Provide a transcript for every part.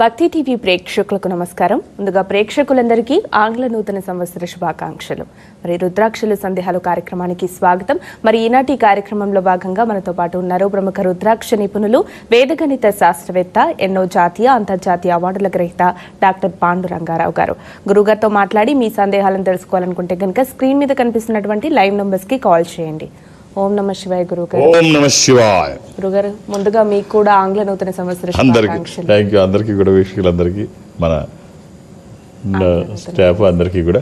భక్తి టీవీ ప్రేక్షకులకు నమస్కారం. ముందుగా ప్రేక్షకులందరికీ ఆంగ్ల నూతన సంవత్సర శుభాకాంక్షలు. మరి రుద్రాక్షలు సందేహాలు కార్యక్రమానికి స్వాగతం. మరి ఈనాటి కార్యక్రమంలో భాగంగా మనతో పాటు ఉన్నారు ప్రముఖ రుద్రాక్ష నిపుణులు, వేదగణిత శాస్త్రవేత్త, ఎన్నో జాతీయ అంతర్జాతీయ అవార్డుల గ్రహీత డాక్టర్ పాండురంగారావు గారు. గురుగారితో మాట్లాడి మీ సందేహాలను తెలుసుకోవాలనుకుంటే కనుక స్క్రీన్ మీద కనిపిస్తున్నటువంటి లైవ్ నంబర్స్ కి కాల్ చేయండి. ఓం నమ శివాయ గురుగారు. ఓం నమ శివాయ గురుగారు, ముందుగా మీకు కూడా ఆంగ్ల నూతన సంవత్సర శుభాకాంక్షలు. Thank you. అందరికీ కూడా వీక్షకులందరికీ, మన స్టాఫ్ అందరికీ కూడా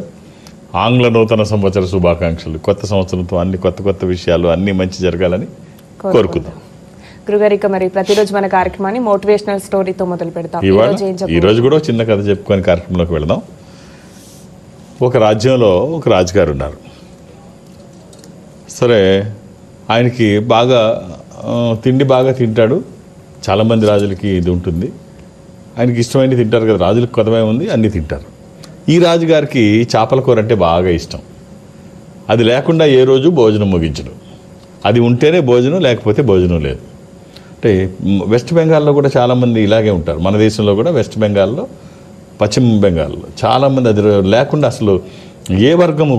ఆంగ్ల నూతన సంవత్సర శుభాకాంక్షలు. కొత్త సంవత్సరంతో అన్ని కొత్త విషయాలు అన్ని మంచి జరగాలని కోరుకుందాం. గురుగారు, ఇక మరి ప్రతిరోజు మన కార్యక్రమాన్ని మోటివేషనల్ స్టోరీతో మొదలు పెడతాం. ఈ రోజు కూడా చిన్న కథ చెప్పుకొని కార్యక్రమంలోకి వెళదాం. ఒక రాజ్యంలో ఒక రాజుగారు ఉన్నారు. సరే, ఆయనకి బాగా తిండి బాగా తింటాడు. చాలామంది రాజులకి ఇది ఉంటుంది. ఆయనకి ఇష్టమైనవి తింటారు కదా, రాజులకు కొదమే ఉంది, అన్నీ తింటారు. ఈ రాజుగారికి చేపల కూర అంటే బాగా ఇష్టం. అది లేకుండా ఏ రోజు భోజనం ముగించడు. అది ఉంటేనే భోజనం, లేకపోతే భోజనం లేదు. అంటే వెస్ట్ బెంగాల్లో కూడా చాలామంది ఇలాగే ఉంటారు. మన దేశంలో కూడా వెస్ట్ బెంగాల్లో, పశ్చిమ బెంగాల్లో చాలామంది అది లేకుండా అసలు ఏ వర్గము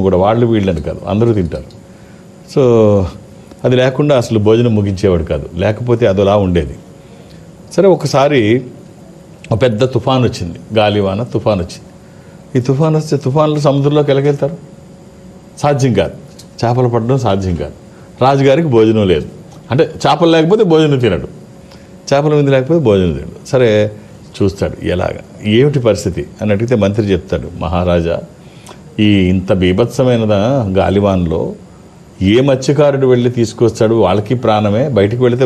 కూడా వాళ్ళు వీళ్ళని కాదు, అందరూ తింటారు. సో అది లేకుండా అసలు భోజనం ముగించేవాడు కాదు, లేకపోతే అదోలా ఉండేది. సరే, ఒకసారి ఒక పెద్ద తుఫాన్ వచ్చింది, గాలివాన తుఫాన్ వచ్చింది. ఈ తుఫాన్ వస్తే తుఫాన్లు సముద్రంలోకి ఎలాగెళ్తారు? సాధ్యం కాదు. చేపలు పడడం సాధ్యం కాదు. రాజుగారికి భోజనం లేదు. అంటే చేపలు లేకపోతే భోజనం తినడు, చేపల మీద లేకపోతే భోజనం తినడు. సరే, చూస్తాడు ఎలాగా, ఏమిటి పరిస్థితి అని అడిగితే మంత్రి చెప్తాడు, మహారాజా, ఈ ఇంత బీభత్సమైన గాలివాన్లో ఏ మత్స్యకారుడు వెళ్ళి తీసుకొస్తాడు? వాళ్ళకి ప్రాణమే. బయటికి వెళితే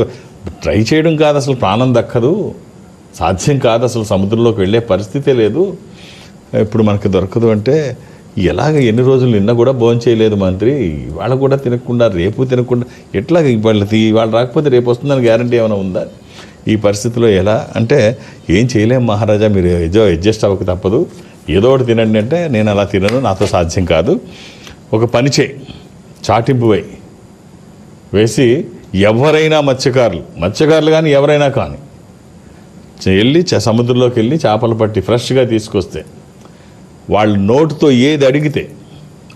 ట్రై చేయడం కాదు, అసలు ప్రాణం దక్కదు, సాధ్యం కాదు, అసలు సముద్రంలోకి వెళ్ళే పరిస్థితే లేదు. ఇప్పుడు మనకి దొరకదు అంటే ఎలాగ? ఎన్ని రోజులు నిన్న కూడా భోజనం చేయలేదు మంత్రి, ఇవాళ కూడా తినకుండా, రేపు తినకుండా ఎట్లా? వాళ్ళు రాకపోతే రేపు వస్తుందని గ్యారంటీ ఏమైనా ఉందా? ఈ పరిస్థితిలో ఎలా అంటే, ఏం చేయలేం మహారాజా, మీరు అడ్జస్ట్ అవ్వక తప్పదు, ఏదో ఒకటి తినండి అంటే, నేను అలా తినను, నాతో సాధ్యం కాదు. ఒక పని చేయి, చాటింపు వేసి ఎవరైనా మత్స్యకారులు కానీ ఎవరైనా కానీ వెళ్ళి సముద్రంలోకి వెళ్ళి చేపలు పట్టి ఫ్రెష్గా తీసుకొస్తే వాళ్ళు నోటుతో ఏది అడిగితే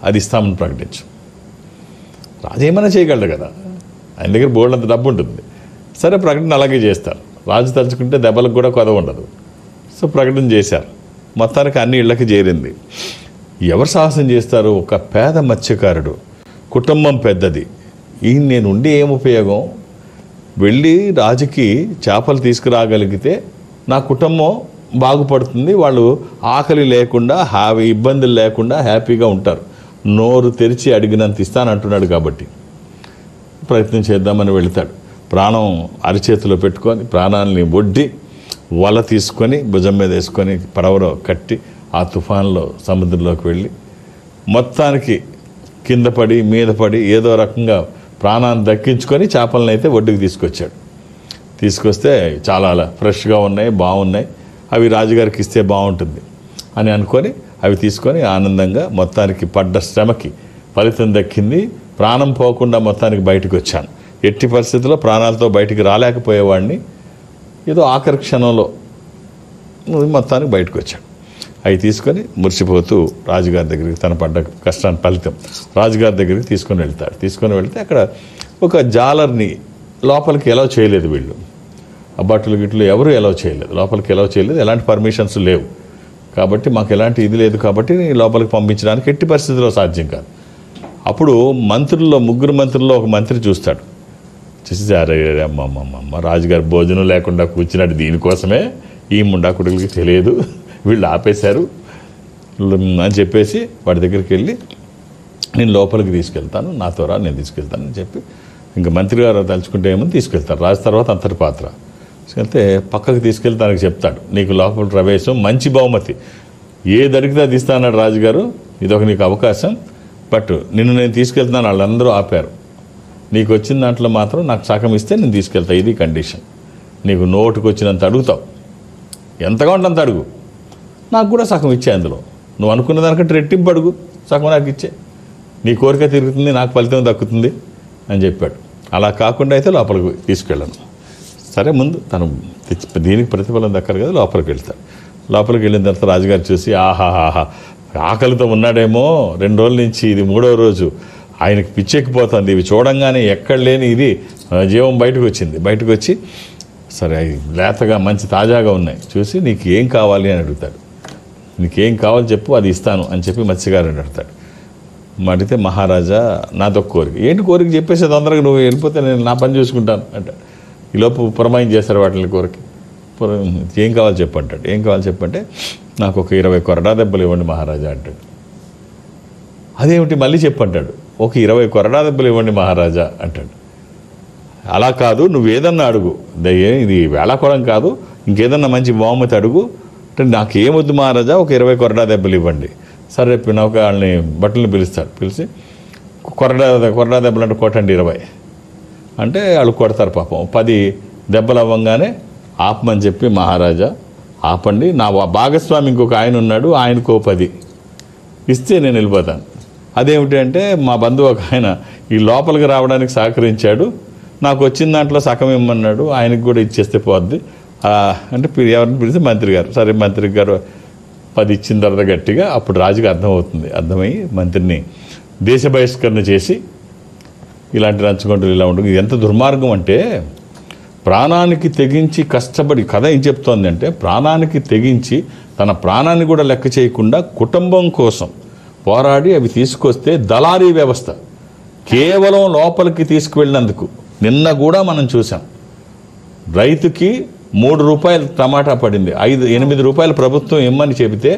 అది ఇస్తామని ప్రకటించు. రాజు ఏమైనా చేయగలడు కదా, ఆయన దగ్గర బోల్డంత డబ్బు ఉంటుంది. సరే, ప్రకటన అలాగే చేస్తారు. రాజు తలుచుకుంటే దెబ్బలకు కూడా కొదవ ఉండదు. సో ప్రకటన చేశారు. మొత్తానికి అన్ని ఇళ్ళకి చేరింది. ఎవరు సాహసం చేస్తారు? ఒక పేద మత్స్యకారుడు, కుటుంబం పెద్దది. నేను ఉండి ఏం ఉపయోగం? వెళ్ళి రాజుకి చేపలు తీసుకురాగలిగితే నా కుటుంబం బాగుపడుతుంది, వాళ్ళు ఆకలి లేకుండా, ఇబ్బందులు లేకుండా హ్యాపీగా ఉంటారు. నోరు తెరిచి అడిగినంత ఇస్తానంటున్నాడు కాబట్టి ప్రయత్నం చేద్దామని వెళతాడు. ప్రాణం అరిచేతిలో పెట్టుకొని, ప్రాణాలని ఒడ్డి వల తీసుకొని భుజం మీద వేసుకొని పడవలో కట్టి ఆ తుఫాన్లో సముద్రంలోకి వెళ్ళి మొత్తానికి కింద పడి మీద పడి ఏదో రకంగా ప్రాణాన్ని దక్కించుకొని చేపలను అయితే ఒడ్డుకు తీసుకొస్తే చాలా ఫ్రెష్గా ఉన్నాయి, బాగున్నాయి, అవి రాజుగారికి ఇస్తే బాగుంటుంది అని అనుకొని అవి తీసుకొని ఆనందంగా మొత్తానికి పడ్డ శ్రమకి ఫలితం దక్కింది. ప్రాణం పోకుండా మొత్తానికి బయటకు వచ్చాను. ఎట్టి పరిస్థితుల్లో ప్రాణాలతో బయటికి రాలేకపోయేవాడిని, ఏదో ఆఖరి క్షణంలో మొత్తానికి బయటకు వచ్చాడు. అవి తీసుకొని మురిసిపోతూ రాజుగారి దగ్గరికి, తన పడ్డ కష్టాన్ని ఫలితం రాజుగారి దగ్గరికి తీసుకొని వెళ్తే అక్కడ ఒక జాలర్ని లోపలికి ఎలవ్ చేయలేదు. వీళ్ళు బట్టలు గిట్లు ఎవరు ఎలవ్ చేయలేదు, లోపలికి ఎలవ్ చేయలేదు. ఎలాంటి పర్మిషన్స్ లేవు కాబట్టి, మాకు ఎలాంటి ఇది లేదు కాబట్టి లోపలికి పంపించడానికి ఎట్టి పరిస్థితుల్లో సాధ్యం కాదు. అప్పుడు ముగ్గురు మంత్రుల్లో ఒక మంత్రి చూస్తాడు. చూసి, అరే అమ్మమ్మమ్మ, రాజుగారు భోజనం లేకుండా కూర్చున్నాడు, దీనికోసమే ఈ ముండాకుడులకి తెలియదు, వీళ్ళు ఆపేశారు అని చెప్పేసి వాడి దగ్గరికి వెళ్ళి, నేను లోపలికి తీసుకెళ్తాను, నాతో రా, నేను తీసుకెళ్తాను అని చెప్పి, ఇంకా మంత్రి గారు తలుచుకుంటే ఏమో తీసుకెళ్తారు. రాజు తర్వాత అంతటి పాత్ర తీసుకెళ్తే పక్కకు తీసుకెళ్తానికి చెప్తాడు, నీకు లోపల ప్రవేశం, మంచి బహుమతి, ఏది అడిగితే అది ఇస్తానన్నాడు రాజుగారు, ఇదొక నీకు అవకాశం, బట్ నిన్ను నేను తీసుకెళ్తున్నాను, వాళ్ళందరూ ఆపారు, నీకు వచ్చిన దాంట్లో మాత్రం నాకు సగం ఇస్తే నేను తీసుకెళ్తాను, ఇది కండిషన్. నీకు నోటుకు వచ్చినంత అడుగుతావు, ఎంతగా ఉంటే అంత అడుగు, నాకు కూడా సగం ఇచ్చే, అందులో నువ్వు అనుకున్న దానికంటే రెట్టింపు అడుగు, సగం నాకు ఇచ్చే, నీ కోరిక తిరుగుతుంది, నాకు ఫలితం దక్కుతుంది అని చెప్పాడు. అలా కాకుండా అయితే లోపలికి తీసుకెళ్ళను. సరే, ముందు తను దీనికి ప్రతిఫలం దక్కరు కదా, లోపలికి వెళ్తాడు. లోపలికి వెళ్ళిన తర్వాత రాజుగారు చూసి ఆహాహాహా ఆకలితో ఉన్నాడేమో 2 రోజుల నుంచి, ఇది 3వ రోజు, ఆయనకి పిచ్చెక్కిపోతుంది. ఇవి చూడంగానే ఎక్కడ లేని ఇది జీవం బయటకు వచ్చింది. బయటకు వచ్చి సరే అవి లేతగా మంచి తాజాగా ఉన్నాయి చూసి నీకు ఏం కావాలి అని అడుగుతాడు. నీకేం కావాలి చెప్పు, అది ఇస్తాను అని చెప్పి మత్స్యకారుని అడుగుతాడు. అడిగితే మహారాజా నాదొక కోరిక. ఏంటి కోరిక చెప్పేసి తొందరగా నువ్వు వెళ్ళిపోతే నేను నా పని చూసుకుంటాను అంటాడు. ఈలోపు పురమాయం చేస్తారు వాటిని కోరిక. ఏం కావాలి చెప్పు అంటాడు. ఏం కావాలి చెప్పంటే నాకు ఒక 20 కొరడా దెబ్బలు ఇవ్వండి మహారాజా అంటాడు. అదేమిటి మళ్ళీ చెప్పంటాడు. ఒక 20 కొరడా దెబ్బలు ఇవ్వండి మహారాజా అంటాడు. అలా కాదు, నువ్వు ఏదన్నా అడుగు, ఇది వేళాకోళం కాదు, ఇంకేదన్నా మంచి బహుమతి అడుగు అంటే నాకేమొద్దు మహారాజా, ఒక 20 కొరడా దెబ్బలు ఇవ్వండి. సరే రేపు నౌక వాళ్ళని బట్టలను పిలుస్తాడు. పిలిచి కొరడా దెబ్బలు అంటే కొట్టండి 20 అంటే వాళ్ళు కొడతారు. పాపం 10 దెబ్బలు అవ్వంగానే ఆపమని చెప్పి మహారాజా ఆపండి, నా భాగస్వామి ఇంకొక ఆయన ఉన్నాడు, ఆయనకో 10 ఇస్తే నేను వెళ్ళిపోతాను. అదేమిటి అంటే మా బంధువు ఒక ఆయన ఈ లోపలికి రావడానికి సహకరించాడు, నాకు వచ్చిన దాంట్లో సగం ఇమ్మన్నాడు, ఆయనకు కూడా ఇచ్చేస్తే పోద్ది అంటే ఎవరిని పిలిస్తే మంత్రి గారు. సరే మంత్రి గారు 10 ఇచ్చిన తర్వాత గట్టిగా అప్పుడు రాజుకి అర్థమవుతుంది. అర్థమయ్యి మంత్రిని దేశ బహిష్కరణ చేసి ఇలాంటి రంచుకుంటూ ఇలా ఉంటుంది. ఇది ఎంత దుర్మార్గం అంటే ప్రాణానికి తెగించి కష్టపడి, కథ ఏం చెప్తోంది అంటే ప్రాణానికి తెగించి తన ప్రాణాన్ని కూడా లెక్క చేయకుండా కుటుంబం కోసం పోరాడి అవి తీసుకొస్తే దళారీ వ్యవస్థ కేవలం లోపలికి తీసుకువెళ్ళినందుకు. నిన్న కూడా మనం చూసాం, రైతుకి 3 రూపాయలు టమాటా పడింది, 8 రూపాయలు ప్రభుత్వం ఇమ్మని చెబితే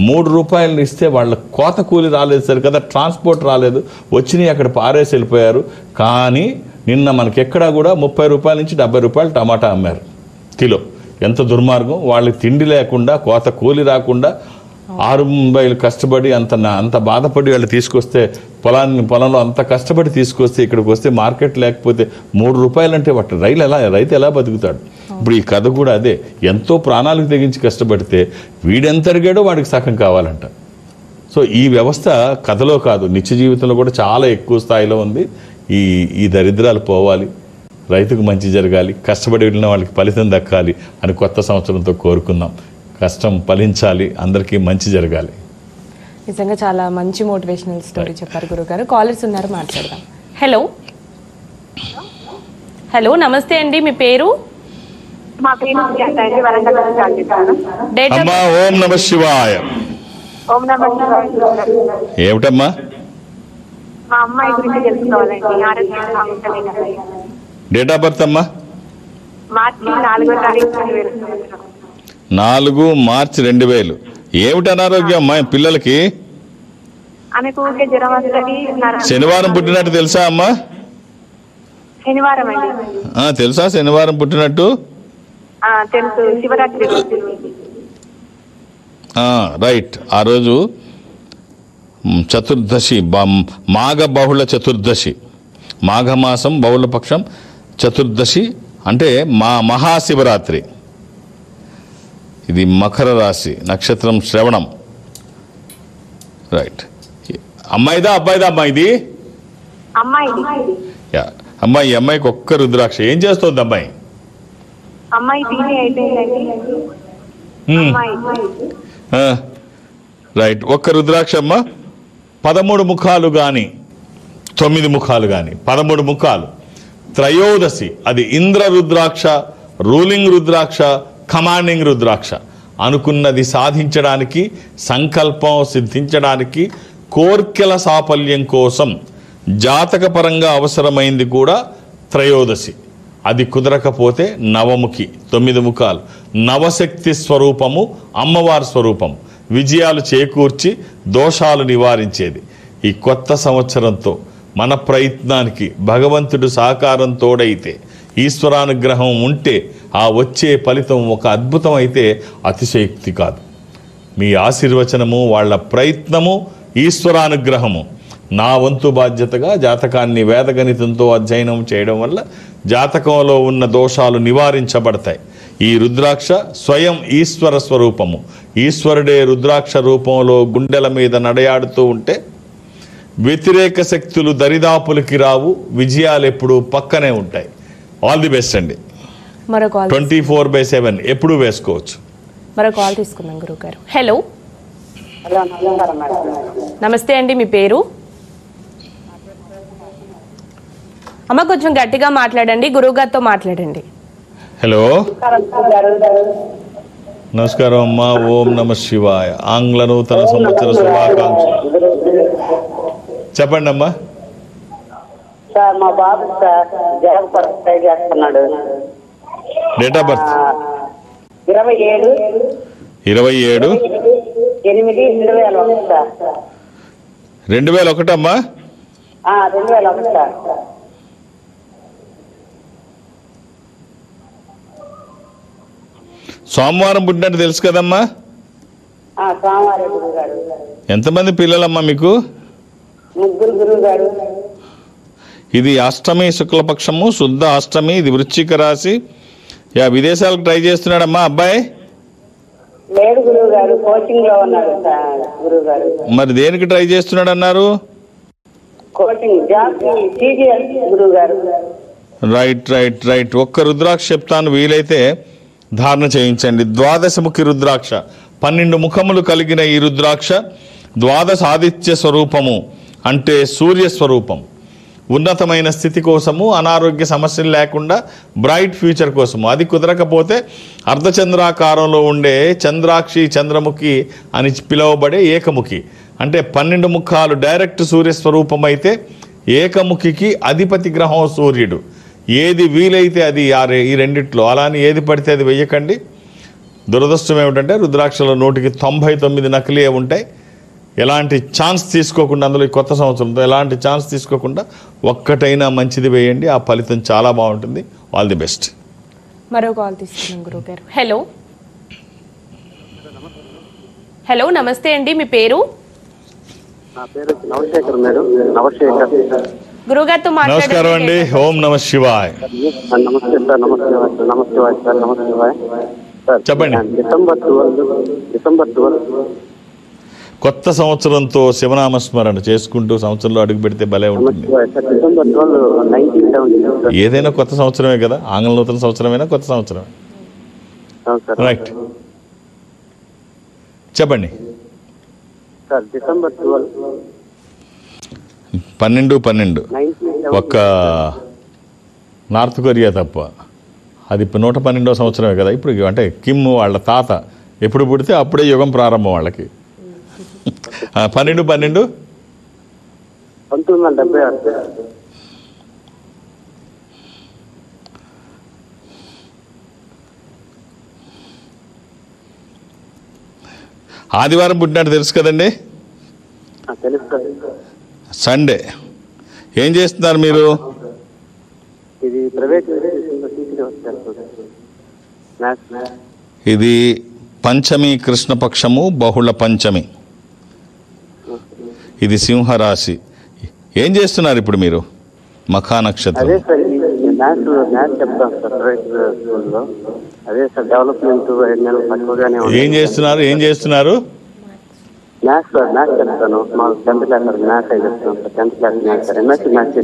3 రూపాయలు ఇస్తే వాళ్ళ కోత కూలి రాలేదు సరి కదా, ట్రాన్స్పోర్ట్ రాలేదు, వచ్చినాయి అక్కడ పారేసి వెళ్ళిపోయారు. కానీ నిన్న మనకెక్కడా కూడా 30 రూపాయల నుంచి 70 రూపాయలు టమాటా అమ్మారు కిలో. ఎంత దుర్మార్గం! వాళ్ళకి తిండి లేకుండా, కోత కూలి రాకుండా 6 మైళ్ళు కష్టపడి అంత బాధపడి వాళ్ళు తీసుకొస్తే పొలంలో అంత కష్టపడి తీసుకొస్తే ఇక్కడికి వస్తే మార్కెట్ లేకపోతే 3 రూపాయలంటే రైతు ఎలా బతుకుతాడు? ఇప్పుడు ఈ కథ కూడా అదే. ఎంతో ప్రాణాలకు తెగించి కష్టపడితే వీడెంత అడిగాడో వాడికి సగం కావాలంట. సో ఈ వ్యవస్థ కథలో కాదు, నిత్య జీవితంలో కూడా చాలా ఎక్కువ స్థాయిలో ఉంది. ఈ దరిద్రాలు పోవాలి, రైతుకు మంచి జరగాలి, కష్టపడి వెళ్ళిన వాళ్ళకి ఫలితం దక్కాలి అని కొత్త సంవత్సరంతో కోరుకుందాం. కష్టం ఫలించాలి, అందరికీ మంచి జరగాలి. నిజంగా చాలా మంచి మోటివేషనల్ స్టోరీ చెప్పారు గురుగారు. కాలర్స్ ఉన్నారు, మాట్లాడదాం. హలో హలో నమస్తే అండి, మీ పేరు? అమ్మా ఓం నమ శివాయ. ఏమిటమ్మా? డేట్ ఆఫ్ బర్త్ అమ్మా? 4 మార్చి 2000. ఏమిటి అనారోగ్యం అమ్మా పిల్లలకి? శనివారం పుట్టినట్టు తెలుసా అమ్మా? తెలుసా శనివారం పుట్టినట్టు? రైట్. ఆ రోజు చతుర్దశి, మాఘ బహుళ చతుర్దశి, మాఘమాసం బహుళపక్షం చతుర్దశి అంటే మహాశివరాత్రి. ఇది మకర రాశి, నక్షత్రం శ్రవణం. రైట్. అమ్మాయిదా అబ్బాయిదా అమ్మా ఇది? అమ్మాయి. ఈ అమ్మాయికి ఒక్క రుద్రాక్ష. ఏం చేస్తుంది అమ్మాయి? రైట్. ఒక్క రుద్రాక్ష అమ్మ. 13 ముఖాలు కానీ 9 ముఖాలు కానీ 13 ముఖాలు. త్రయోదశి అది ఇంద్ర రుద్రాక్ష, రూలింగ్ రుద్రాక్ష, కమాండింగ్ రుద్రాక్ష. అనుకున్నది సాధించడానికి, సంకల్పం సిద్ధించడానికి, కోర్కెల సాఫల్యం కోసం జాతకపరంగా అవసరమైంది కూడా త్రయోదశి. అది కుదరకపోతే నవముఖి, 9 ముఖాలు, నవశక్తి స్వరూపము, అమ్మవారి స్వరూపం, విజయాలు చేకూర్చి దోషాలు నివారించేది. ఈ కొత్త సంవత్సరంతో మన ప్రయత్నానికి భగవంతుడు సహకారం తోడైతే, ఈశ్వరానుగ్రహం ఉంటే ఆ వచ్చే ఫలితం ఒక అద్భుతం అయితే అతిశయోక్తి కాదు. మీ ఆశీర్వచనము, వాళ్ళ ప్రయత్నము, ఈశ్వరానుగ్రహము నా వంతు బాధ్యతగా జాతకాన్ని వేదగణితంతో అధ్యయనం చేయడం వల్ల జాతకంలో ఉన్న దోషాలు నివారించబడతాయి. ఈ రుద్రాక్ష స్వయం ఈశ్వర స్వరూపము. ఈశ్వరుడే రుద్రాక్ష రూపంలో గుండెల మీద నడయాడుతూ ఉంటే వ్యతిరేక శక్తులు దరిదాపులకి రావు, విజయాలు ఎప్పుడూ పక్కనే ఉంటాయి. ఆల్ ది బెస్ట్ అండి. మరో కాల్ 24/7 ఎప్పుడు వేసుకోవచ్చు. మరో కాల్ తీసుకుందాం గురువు గారు. హలో, హలో, నమస్కారం మేడం. నమస్తే అండి, మీ పేరు? అమ్మ కొంచెం గట్టిగా మాట్లాడండి, గురువు గారితో మాట్లాడండి. హలో, నమస్కారం అమ్మా. ఓం నమ శివాయ. ఆంగ్ల నూతన సంవత్సర శుభాకాంక్షలు. చెప్పండి అమ్మా. సార్ మా బాబు సార్ జాబ్ కొరకు ట్రై చేస్తున్నాడు. Date of birth 27/8/2001 sir. 2001 అమ్మా. 2001 సార్. సోమవారం పుట్టినట్టు తెలుసు కదమ్మా. సోమవారం గురువు గారు. ఎంతమంది పిల్లలమ్మా మీకు? 3 గురువు గారు. ఇది అష్టమి శుక్లపక్షము, శుద్ధ అష్టమి. ఇది వృశ్చిక రాశి. విదేశాలకు ట్రై చేస్తున్నాడమ్మా అబ్బాయి? లేడు గురువు గారు, కోచింగ్ లో ఉన్నాడు సార్ గురువు గారు. మరి దేనికి ట్రై చేస్తున్నాడు అన్నారు? కోచింగ్ జాబ్ CGL గురువు గారు. Right right right. ఒక్క రుద్రాక్ష చెప్తాను, వీలైతే ధారణ చేయించండి. ద్వాదశముఖి రుద్రాక్ష, 12 ముఖములు కలిగిన ఈ రుద్రాక్ష ద్వాదశ ఆదిత్య స్వరూపము, అంటే సూర్య స్వరూపం. ఉన్నతమైన స్థితి కోసము, అనారోగ్య సమస్యలు లేకుండా బ్రైట్ ఫ్యూచర్ కోసము. అది కుదరకపోతే అర్ధచంద్రాకారంలో ఉండే చంద్రాక్షి, చంద్రముఖి అని పిలువబడే ఏకముఖి, అంటే 12 ముఖాలు డైరెక్ట్ సూర్యస్వరూపం అయితే ఏకముఖికి అధిపతి గ్రహం సూర్యుడు. ఏది వీలైతే అది ఈ రెండిట్లో, అలాని ఏది పడితే అది వెయ్యకండి. దురదృష్టం ఏమిటంటే రుద్రాక్షలో 199 నకిలీయే ఉంటాయి. ఎలాంటి ఛాన్స్ తీసుకోకుండా, అందులో ఈ కొత్త సంవత్సరంతో ఎలాంటి ఛాన్స్ తీసుకోకుండా ఒక్కటైనా మంచిది వేయండి, ఆ ఫలితం చాలా బాగుంటుంది. All the best. మరో కాల్ తీసుకున్నాం గురువు గారు. హలో, హలో, నమస్తే అండి, మీ పేరు? నా పేరు నవశేఖర్ మేడం. నవశేఖర్. గురువు గారితో నమస్కారం అండి. ఓం నమ శివాయ్. నమస్తే సార్. నమస్తే సార్. నమస్తే సార్. చెప్పండి. డిసెంబర్ 12 కొత్త సంవత్సరంతో శివనామస్మరణ చేసుకుంటూ సంవత్సరంలో అడుగు పెడితే భలే ఉంటుంది. డిసెంబర్ 12, 1970. ఏదైనా కొత్త సంవత్సరమే కదా, ఆంగ్ల నూతన సంవత్సరమైనా కొత్త సంవత్సరమే. రైట్, చెప్పండి సార్. డిసెంబర్ 12, 12 ఒక్క నార్త్ కొరియా తప్ప అది 112వ సంవత్సరమే కదా ఇప్పుడు. అంటే కిమ్ వాళ్ళ తాత ఎప్పుడు పుడితే అప్పుడే యుగం ప్రారంభం వాళ్ళకి. 12 1976. ఆదివారం పుట్టినట్టు తెలుసు కదండి. తెలుసు. సండే ఏం చేస్తున్నారు మీరు? ఇది ప్రైవేట్ వచ్చారు. ఇది పంచమి కృష్ణపక్షము, బహుళ పంచమి. ఇది సింహరాశి. ఏం చేస్తున్నారు ఇప్పుడు మీరు? మఖా నక్షత్రం. అదే సార్, మ్యాథ్స్ చెప్తాను సార్ ప్రైవేట్ స్కూల్లో. అదే సార్, డెవలప్మెంట్ ఏం చేస్తున్నారు? మ్యాథ్స్ సార్, మ్యాథ్స్ చెప్తాను. మా 10th క్లాస్ మ్యాథ్స్ అయితే చెప్తాను sir. 10th class maths sir. MSc maths.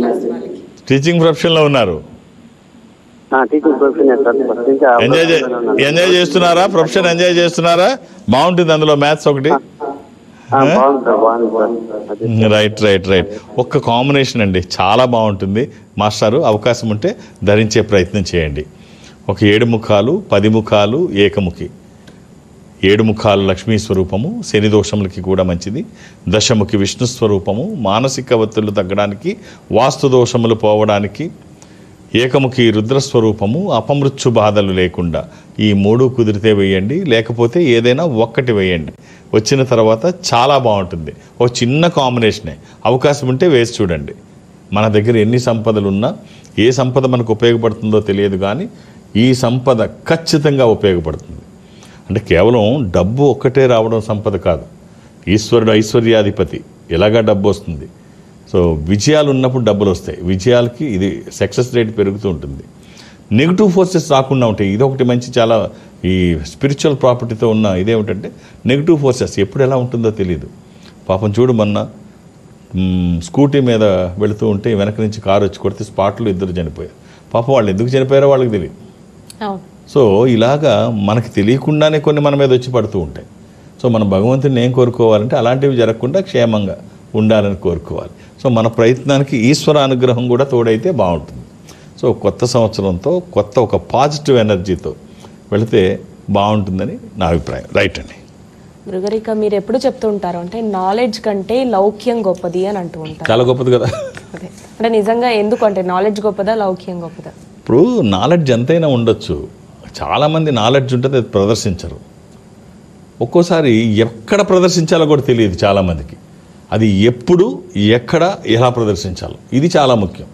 Teaching ప్రొఫెషన్లో ఉన్నారు. టీచింగ్ ప్రొఫెషన్ ఎంజాయ్ చేస్తున్నారా? ప్రొఫెషన్ ఎంజాయ్ చేస్తున్నారా? బాగుంటుంది అందులో మ్యాథ్స్ ఒకటి. Right right right. ఒక్క కాంబినేషన్ అండి, చాలా బాగుంటుంది. మాస్టారు అవకాశం ఉంటే ధరించే ప్రయత్నం చేయండి. ఒక 7 ముఖాలు, 10 ముఖాలు ఏకముఖి. 7 ముఖాలు లక్ష్మీ స్వరూపము, శని దోషములకి కూడా మంచిది. దశముఖి విష్ణు స్వరూపము, మానసిక ఒత్తిళ్లు తగ్గడానికి, వాస్తు దోషములు పోవడానికి. ఏకముఖి రుద్రస్వరూపము, అపమృత్యు బాధలు లేకుండా. ఈ 3 కుదిరితే వేయండి, లేకపోతే ఏదైనా ఒక్కటి వేయండి. వచ్చిన తర్వాత చాలా బాగుంటుంది. ఒక చిన్న కాంబినేషనే, అవకాశం ఉంటే వేసి చూడండి. మన దగ్గర ఎన్ని సంపదలు ఉన్నా ఏ సంపద మనకు ఉపయోగపడుతుందో తెలియదు, కానీ ఈ సంపద ఖచ్చితంగా ఉపయోగపడుతుంది. అంటే కేవలం డబ్బు ఒక్కటే రావడం సంపద కాదు. ఈశ్వరుడు ఐశ్వర్యాధిపతి, ఎలాగా డబ్బు వస్తుంది. సో విజయాలు ఉన్నప్పుడు డబ్బులు వస్తాయి. విజయాలకి ఇది సక్సెస్ రేట్ పెరుగుతూ ఉంటుంది. నెగిటివ్ ఫోర్సెస్ రాకుండా ఉంటాయి. ఇదొకటి మంచి, చాలా ఈ స్పిరిచువల్ ప్రాపర్టీతో ఉన్న ఇదేమిటంటే నెగిటివ్ ఫోర్సెస్ ఎప్పుడు ఎలా ఉంటుందో తెలియదు. పాపం చూడు, మొన్న స్కూటీ మీద వెళుతూ ఉంటే వెనక నుంచి కారు వచ్చి కొడితే స్పాట్లో 2 చనిపోయారు. పాపం వాళ్ళు ఎందుకు చనిపోయారో వాళ్ళకి తెలియదు. సో ఇలాగా మనకి తెలియకుండానే కొన్ని మన మీద వచ్చి పడుతూ ఉంటాయి. సో మన భగవంతుని ఏం కోరుకోవాలంటే అలాంటివి జరగకుండా క్షేమంగా ఉండాలని కోరుకోవాలి. సో మన ప్రయత్నానికి ఈశ్వర అనుగ్రహం కూడా తోడైతే బాగుంటుంది. సో కొత్త సంవత్సరంతో కొత్త ఒక పాజిటివ్ ఎనర్జీతో వెళితే బాగుంటుందని నా అభిప్రాయం. రైట్ అండి. గురుగారిక మీరు ఎప్పుడు చెప్తూ ఉంటారు అంటే నాలెడ్జ్ కంటే లౌక్యం గొప్పది అని అంటూ ఉంటారు. చాలా గొప్పది కదా. అదే అంటే నిజంగా ఎందుకు అంటే నాలెడ్జ్ గొప్పదా లౌక్యం గొప్పదా? ఇప్పుడు నాలెడ్జ్ ఎంతైనా ఉండొచ్చు. చాలామంది నాలెడ్జ్ ఉంటుంది, అది ప్రదర్శించరు. ఒక్కోసారి ఎక్కడ ప్రదర్శించాలో కూడా తెలియదు చాలామందికి. అది ఎప్పుడు ఎక్కడ ఎలా ప్రదర్శించాలో ఇది చాలా ముఖ్యం.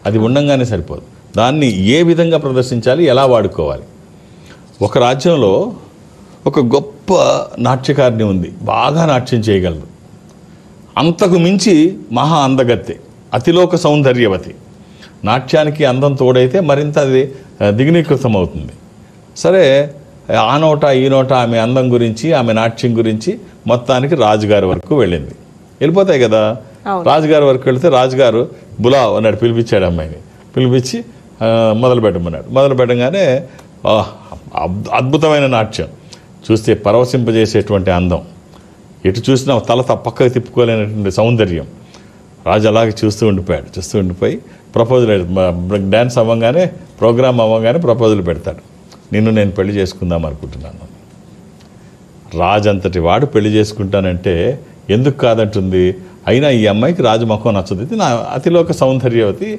అది ఉండంగానే సరిపోదు. దాన్ని ఏ విధంగా ప్రదర్శించాలి, ఎలా వాడుకోవాలి. ఒక రాజ్యంలో ఒక గొప్ప నాట్యకారిణి ఉంది, బాగా నాట్యం చేయగలదు. అంతకు మించి మహా అందగత్తె, అతిలోక సౌందర్యవతి. నాట్యానికి అందం తోడైతే మరింత అది దిగునీకృతం అవుతుంది. సరే, ఆ నోట ఈ నోట ఆమె అందం గురించి ఆమె నాట్యం గురించి మొత్తానికి రాజుగారి వరకు వెళ్ళింది. వెళ్ళిపోతాయి కదా. రాజుగారి వరకు వెళితే రాజుగారు బులావ్ అన్నాడు, పిలిపించాడు అమ్మాయిని. పిలిపించి మొదలు పెట్టమన్నాడు. మొదలు పెట్టగానే అద్భుతమైన నాట్యం, చూస్తే పరవశింపజేసేటువంటి అందం, ఎటు చూసినా తల పక్కకు తిప్పుకోలేనటువంటి సౌందర్యం. రాజు అలాగే చూస్తూ ఉండిపోయి ప్రపోజల్ డ్యాన్స్ అవ్వగానే, ప్రోగ్రామ్ అవ్వగానే ప్రపోజల్ పెడతాడు. నిన్ను నేను పెళ్లి చేసుకుందాం అనుకుంటున్నాను. రాజు అంతటి వాడు పెళ్లి చేసుకుంటానంటే ఎందుకు కాదంటుంది. అయినా ఈ అమ్మాయికి రాజు ముఖం నచ్చదు, ఇది నా అతిలోక సౌందర్యవతి,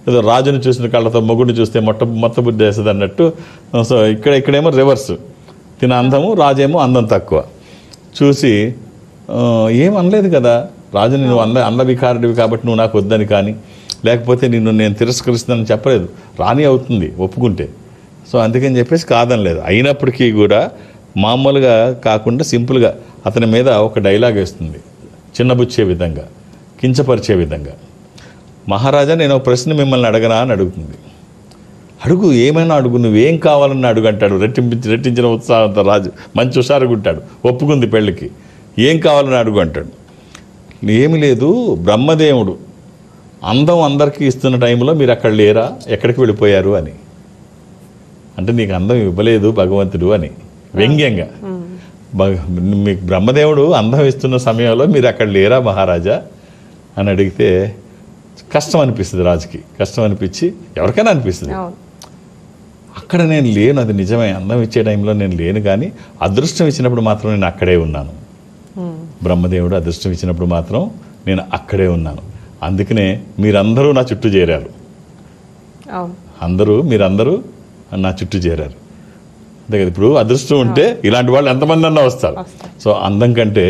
ఏదో రాజుని చూసిన కళ్ళతో మొగుడిని చూస్తే మొత్త బుద్ధి వేస్తుంది అన్నట్టు. సో ఇక్కడేమో రివర్స్, తిన అందము, రాజేమో అందం తక్కువ. చూసి ఏం అనలేదు కదా, రాజుని నువ్వు అందవికారుడివి కాబట్టి నువ్వు నాకు వద్దని, కానీ లేకపోతే నిన్ను నేను తిరస్కరిస్తానని చెప్పలేదు. రాణి అవుతుంది ఒప్పుకుంటే. సో అందుకని చెప్పేసి కాదనలేదు. అయినప్పటికీ కూడా మామూలుగా కాకుండా సింపుల్గా అతని మీద ఒక డైలాగ్ వేస్తుంది, చిన్నబుచ్చే విధంగా, కించపరిచే విధంగా. మహారాజా, నేను ఒక ప్రశ్న మిమ్మల్ని అడగనా అని అడుగుతుంది. అడుగు, ఏమైనా అడుగు, నువ్వేం కావాలని అడుగు అంటాడు. రెట్టించిన ఉత్సాహంతో రాజు మంచి హుషారుగా ఉంటాడు. ఒప్పుకుంది పెళ్ళికి. ఏం కావాలని అడుగు అంటాడు. ఏమి లేదు, బ్రహ్మదేవుడు అందం అందరికీ ఇస్తున్న టైంలో మీరు అక్కడ లేరా, ఎక్కడికి వెళ్ళిపోయారు అని. అంటే నీకు అందం ఇవ్వలేదు భగవంతుడు అని వ్యంగ్యంగా. మీకు బ్రహ్మదేవుడు అందం ఇస్తున్న సమయంలో మీరు అక్కడ లేరా మహారాజా అని అడిగితే కష్టం అనిపిస్తుంది రాజుకి. కష్టం అనిపించి ఎవరికైనా అనిపిస్తుంది. అక్కడ నేను లేను, అది నిజమే, అందం ఇచ్చే టైంలో నేను లేను, కానీ అదృష్టం ఇచ్చినప్పుడు మాత్రం నేను అక్కడే ఉన్నాను. బ్రహ్మదేవుడు అదృష్టం ఇచ్చినప్పుడు మాత్రం నేను అక్కడే ఉన్నాను. అందుకనే మీరందరూ నా చుట్టూ చేరారు. మీరందరూ నా చుట్టూ చేరారు. అంతే కదా. ఇప్పుడు అదృష్టం ఉంటే ఇలాంటి వాళ్ళు ఎంతమంది అన్నా వస్తారు. సో అందం కంటే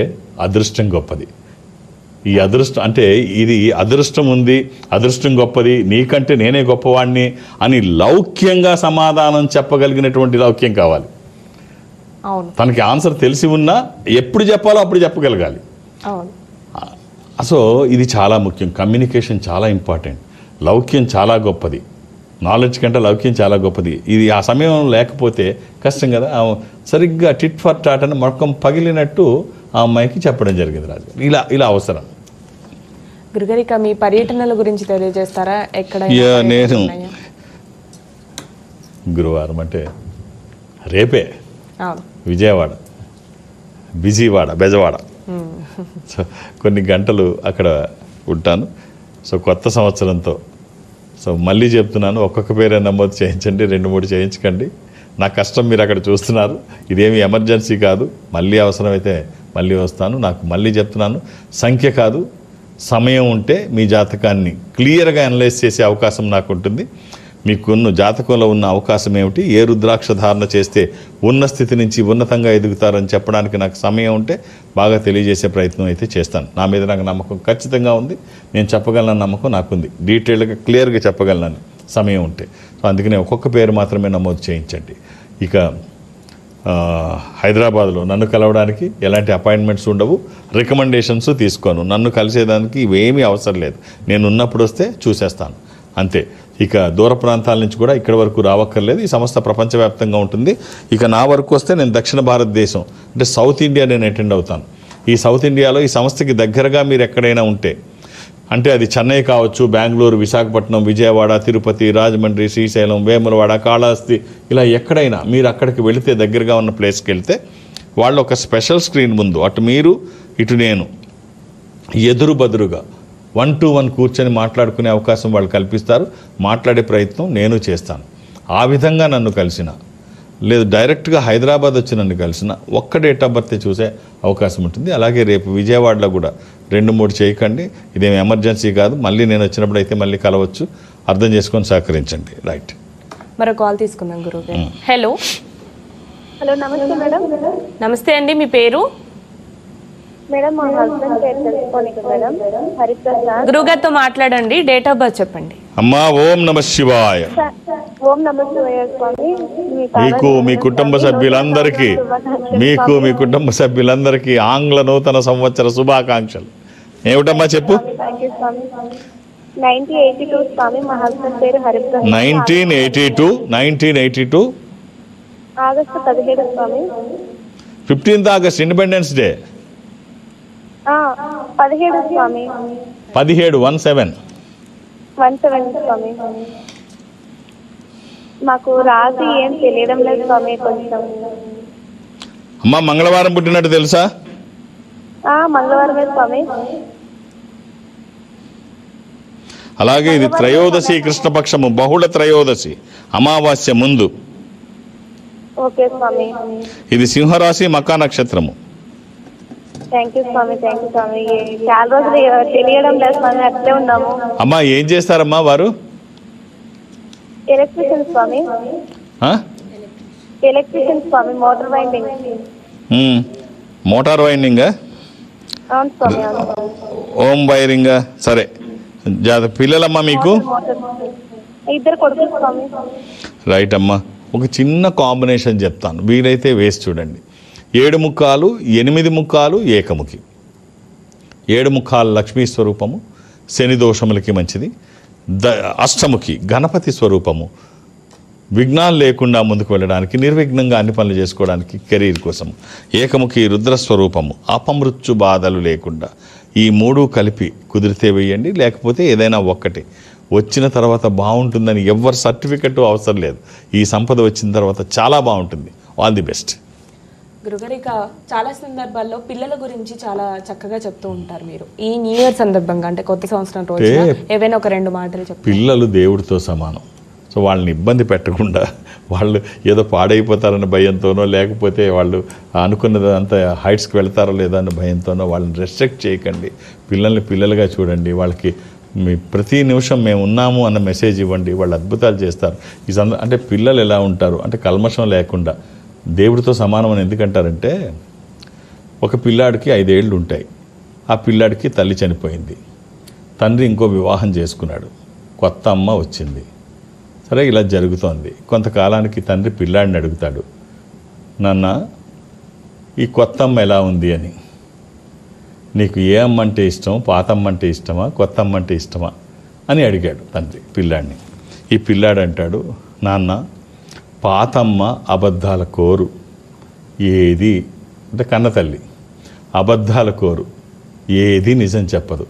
అదృష్టం గొప్పది. ఈ అదృష్టం అంటే ఇది అదృష్టం ఉంది, అదృష్టం గొప్పది, నీకంటే నేనే గొప్పవాడిని అని లౌక్యంగా సమాధానం చెప్పగలిగినటువంటి లౌక్యం కావాలి. తనకి ఆన్సర్ తెలిసి ఉన్నా ఎప్పుడు చెప్పాలో అప్పుడు చెప్పగలగాలి. సో ఇది చాలా ముఖ్యం. కమ్యూనికేషన్ చాలా ఇంపార్టెంట్. లౌక్యం చాలా గొప్పది, నాలెడ్జ్ కంటే లౌక్యం చాలా గొప్పది. ఇది ఆ సమయం లేకపోతే కష్టం కదా. సరిగ్గా టిట్ ఫర్ టాట్ అని మొక్కం పగిలినట్టు ఆ అమ్మాయికి చెప్పడం జరిగింది రాజు. ఇలా అవసరం. గురుగారిక మీ పర్యటనల గురించి తెలియజేస్తారా? ఎక్కడ నేను గురువారం అంటే రేపే విజయవాడ, బెజవాడ. సో కొన్ని గంటలు అక్కడ ఉంటాను. సో కొత్త సంవత్సరంతో సో మళ్ళీ చెప్తున్నాను, ఒక్కొక్క పేరే నమోదు చేయించండి, 2-3 చేయించకండి. నా కష్టం మీరు అక్కడ చూస్తున్నారు. ఇదేమి ఎమర్జెన్సీ కాదు. మళ్ళీ అవసరమైతే మళ్ళీ వస్తాను. నాకు మళ్ళీ చెప్తున్నాను, సంఖ్య కాదు, సమయం ఉంటే మీ జాతకాన్ని క్లియర్గా అనలైజ్ చేసే అవకాశం నాకు ఉంటుంది. మీకున్న జాతకంలో ఉన్న అవకాశం ఏమిటి, ఏ రుద్రాక్ష ధారణ చేస్తే ఉన్న స్థితి నుంచి ఉన్నతంగా ఎదుగుతారని చెప్పడానికి నాకు సమయం ఉంటే బాగా తెలియజేసే ప్రయత్నం అయితే చేస్తాను. నా మీద నాకు నమ్మకం ఖచ్చితంగా ఉంది. నేను చెప్పగలను నమ్మకం నాకుంది. డీటెయిల్గా క్లియర్గా చెప్పగలను సమయం ఉంటే. సో అందుకనే ఒక్కొక్క పేరు మాత్రమే నమోదు చేయించండి. ఇక హైదరాబాద్లో నన్ను కలవడానికి ఎలాంటి అపాయింట్మెంట్స్ ఉండవు, రికమెండేషన్స్ తీసుకోను. నన్ను కలిసేదానికి ఇవేమీ అవసరం లేదు. నేను ఉన్నప్పుడు వస్తే చూసేస్తాను అంతే. ఇక దూర ప్రాంతాల నుంచి కూడా ఇక్కడి వరకు రావక్కర్లేదు. ఈ సంస్థ ప్రపంచవ్యాప్తంగా ఉంటుంది. ఇక నా వరకు వస్తే నేను దక్షిణ భారతదేశం అంటే సౌత్ ఇండియా నేను అటెండ్ అవుతాను. ఈ సౌత్ ఇండియాలో ఈ సంస్థకి దగ్గరగా మీరు ఎక్కడైనా ఉంటే అంటే అది చెన్నై కావచ్చు, బెంగళూరు, విశాఖపట్నం, విజయవాడ, తిరుపతి, రాజమండ్రి, శ్రీశైలం, వేములవాడ, కాళహస్తి, ఇలా ఎక్కడైనా మీరు అక్కడికి వెళితే, దగ్గరగా ఉన్న ప్లేస్కి వెళ్తే వాళ్ళు ఒక స్పెషల్ స్క్రీన్ ముందు అటు మీరు ఇటు నేను ఎదురు బదురుగా 1-to-1 కూర్చొని మాట్లాడుకునే అవకాశం వాళ్ళు కల్పిస్తారు. మాట్లాడే ప్రయత్నం నేను చేస్తాను. ఆ విధంగా నన్ను కలిసిన, లేదు డైరెక్ట్గా హైదరాబాద్ వచ్చి నన్ను కలిసిన ఒక్క డేట్ ఆఫ్ బర్త్ చూసే అవకాశం ఉంటుంది. అలాగే రేపు విజయవాడలో కూడా 2-3 చేయకండి. ఇదేం ఎమర్జెన్సీ కాదు. మళ్ళీ నేను వచ్చినప్పుడు అయితే మళ్ళీ కలవచ్చు. అర్థం చేసుకొని సహకరించండి. రైట్. మరో కాల్ తీసుకుందాం గురువు గారు. హలో. హలో, నమస్తే మేడం. నమస్తే అండి, మీ పేరు? మేడం, మా హస్బెండ్ పేరు తెలుసుకోనికి మేడం. హరిప్రసాద్. గురువు గారితో మాట్లాడండి. డేట్ ఆఫ్ బర్త్ చెప్పండి. అమ్మా ఓం నమ శివాయ. ఓం నమ శివాయ స్వామి. మీకు మీ కుటుంబ సభ్యులందరికీ మీ కుటుంబ సభ్యులందరికీ ఆంగ్ల నూతన సంవత్సర శుభాకాంక్షలు. ఏమిటమ్మా చెప్పు. థ్యాంక్ యూ స్వామి. 1982 స్వామి. మా హస్బెండ్ పేరు హరిప్రసాద్. 1982 ఆగస్టు 17 స్వామి. 15th August independence day. 17 స్వామి. 17 స్వామి. మాకు రాసి ఏం తెలియడం లేదు స్వామి. కొంచెం అమ్మా మంగళవారం పుట్టినట్టు తెలుసా? మంగళవారమే స్వామి. అలాగే ఇది త్రయోదశి, కృష్ణపక్షము, బహుళ త్రయోదశి, అమావాస్య ముందు. ఓకే స్వామి. ఇది సింహరాశి, మకా నక్షత్రము. థ్యాంక్ యూ స్వామి. థ్యాంక్ యూ స్వామి. చాలా రోజులు తెలియడం లేదు స్వామి, అట్లే ఉన్నాము. అమ్మా ఏం చేస్తారమ్మా వారు? ఎలక్ట్రీషియన్ స్వామి. ఎలక్ట్రీషియన్ స్వామి. Motor winding. మోటార్ వైండింగా? అవును స్వామి. ఓం వైరింగా? సరే. పిల్లలమ్మా మీకు? ఇద్దరు కొడుకు స్వామి. రైట్ అమ్మా. ఒక చిన్న కాంబినేషన్ చెప్తాను, వీలైతే వేసి చూడండి. 7 ముఖాలు, 8 ముఖాలు, ఏకముఖి. 7 ముఖాలు లక్ష్మీ స్వరూపము, శని దోషములకి మంచిది. అష్టముఖి గణపతి స్వరూపము, విఘ్నాలు లేకుండా ముందుకు వెళ్ళడానికి, నిర్విఘ్నంగా అన్ని పనులు చేసుకోవడానికి, కెరీర్ కోసం. ఏకముఖి రుద్రస్వరూపము, అపమృత్యు బాధలు లేకుండా. ఈ 3 కలిపి కుదిరితే వేయండి, లేకపోతే ఏదైనా ఒక్కటి. వచ్చిన తర్వాత బాగుంటుందని ఎవరి సర్టిఫికెట్ అవసరం లేదు. ఈ సంపద వచ్చిన తర్వాత చాలా బాగుంటుంది. All the best. గురుగారు, ఇక చాలా సందర్భాల్లో పిల్లల గురించి చాలా చక్కగా చెప్తూ ఉంటారు మీరు. ఈ న్యూ ఇయర్ సందర్భంగా, అంటే కొత్త సంవత్సరం రోజు ఏవైనా ఒక 2 మాటలు చెప్పండి. పిల్లలు దేవుడితో సమానం. సో వాళ్ళని ఇబ్బంది పెట్టకుండా, వాళ్ళు ఏదో పాడైపోతారన్న భయంతోనో, లేకపోతే వాళ్ళు అనుకున్నది అంత హైట్స్కి వెళ్తారో లేదా అన్న భయంతోనో వాళ్ళని రెస్ట్రిక్ట్ చేయకండి. పిల్లల్ని పిల్లలుగా చూడండి. వాళ్ళకి మీ ప్రతి నిమిషం మేము ఉన్నాము అన్న మెసేజ్ ఇవ్వండి. వాళ్ళు అద్భుతాలు చేస్తారు. అంటే పిల్లలు ఎలా ఉంటారు అంటే కల్మషం లేకుండా దేవుడితో సమానం అని ఎందుకంటారంటే, ఒక పిల్లాడికి 5 ఏళ్ళు ఉంటాయి. ఆ పిల్లాడికి తల్లి చనిపోయింది, తండ్రి ఇంకో వివాహం చేసుకున్నాడు, కొత్త అమ్మ వచ్చింది. సరే, ఇలా జరుగుతోంది. కొంతకాలానికి తండ్రి పిల్లాడిని అడుగుతాడు, నాన్న ఈ కొత్త అమ్మ ఎలా ఉంది అని. నీకు ఏ అమ్మ అంటే ఇష్టం, పాత అమ్మ అంటే ఇష్టమా, కొత్త అమ్మ అంటే ఇష్టమా అని అడిగాడు తండ్రి పిల్లాడిని. ఈ పిల్లాడు అంటాడు, నాన్న పాతమ్మ అబద్ధాల కోరు, ఏది అంటే కన్న తల్లి అబద్ధాల కోరు, ఏది నిజం చెప్పదు.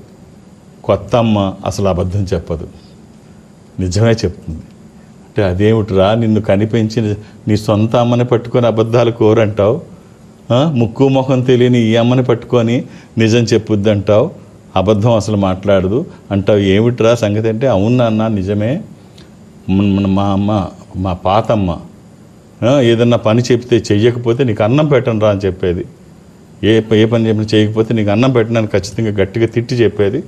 కొత్త అమ్మ అసలు అబద్ధం చెప్పదు, నిజమే చెప్తుంది. అంటే అదేమిట్రా, నిన్ను కనిపించి నీ సొంత అమ్మని పట్టుకొని అబద్ధాలు కోరు అంటావు, ముక్కు మొహం తెలియని ఈ అమ్మని పట్టుకొని నిజం చెప్పుద్ది అంటావు, అబద్ధం అసలు మాట్లాడదు అంటావు, ఏమిట్రా సంగతి అంటే, అవును నాన్న నిజమే, మా అమ్మ మా పాతమ్మ ఏదన్నా పని చెప్తే చెయ్యకపోతే నీకు అన్నం పెట్టను రా అని చెప్పేది. ఏ పని చెప్పినా చేయకపోతే నీకు అన్నం పెట్టనని ఖచ్చితంగా గట్టిగా తిట్టి చెప్పేది.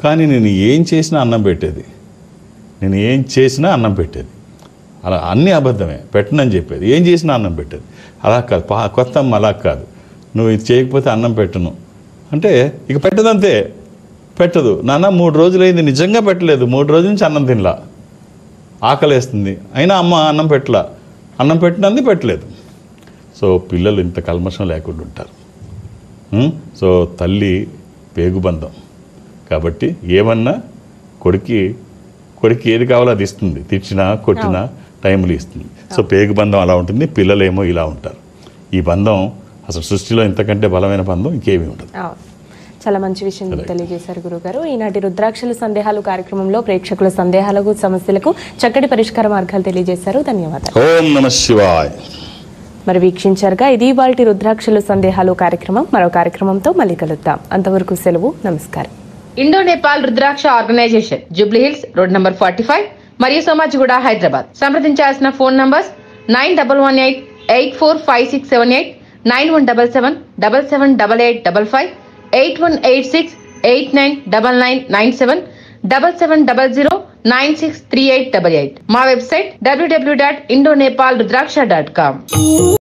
కానీ నేను ఏం చేసినా అన్నం పెట్టేది, నేను ఏం చేసినా అన్నం పెట్టేది. అలా అన్నీ అబద్ధమే, పెట్టనని చెప్పేది, ఏం చేసినా అన్నం పెట్టేది. అలా కాదు, కొత్త అమ్మ అలా కాదు, నువ్వు ఇది చేయకపోతే అన్నం పెట్టను అంటే ఇక పెట్టదంతే, పెట్టదు. నాన్న 3 రోజులైంది నిజంగా పెట్టలేదు, 3 రోజుల నుంచి అన్నం తినలా, ఆకలేస్తుంది, అయినా అమ్మ అన్నం పెట్టలా, అన్నం పెట్టినంది పెట్టలేదు. సో పిల్లలు ఇంత కల్మషం లేకుండా ఉంటారు. సో తల్లి పేగుబంధం కాబట్టి ఏమన్నా కొడుకు ఏది కావాలో అది ఇస్తుంది, తిట్టినా కొట్టినా టైంలో ఇస్తుంది. సో పేగుబంధం అలా ఉంటుంది, పిల్లలేమో ఇలా ఉంటారు. ఈ బంధం అసలు సృష్టిలో ఇంతకంటే బలమైన బంధం ఇంకేమీ ఉండదు. చాలా మంచి విషయం తెలియజేశారు గురుగారు. ఈనాటి రుద్రాక్షల సందేహాలు కార్యక్రమంలో ప్రేక్షకుల సందేహాలకు, సమస్యలకు చక్కటి పరిష్కార మార్గాలు తెలియజేశారు. ధన్యవాదాలు. ఓం నమః శివాయ. మరి వీక్షించారుగా ఇది ఇవాల్టి రుద్రాక్షల సందేహాలు కార్యక్రమం. మరో కార్యక్రమంతో మళ్ళీ కలుద్దాం. అంతవరకు సెలవు. నమస్కారం. Indo Nepal Rudraksha organisation, Jubilee Hills road number 45 మరియు సోమాజిగూడ, హైదరాబాద్. సంప్రదించాల్సిన ఫోన్ నంబర్స్ 9118845678, 9177778855, 8186899997, 7700963888. మా వెబ్సైట్ www.indonepalrudraksha.com.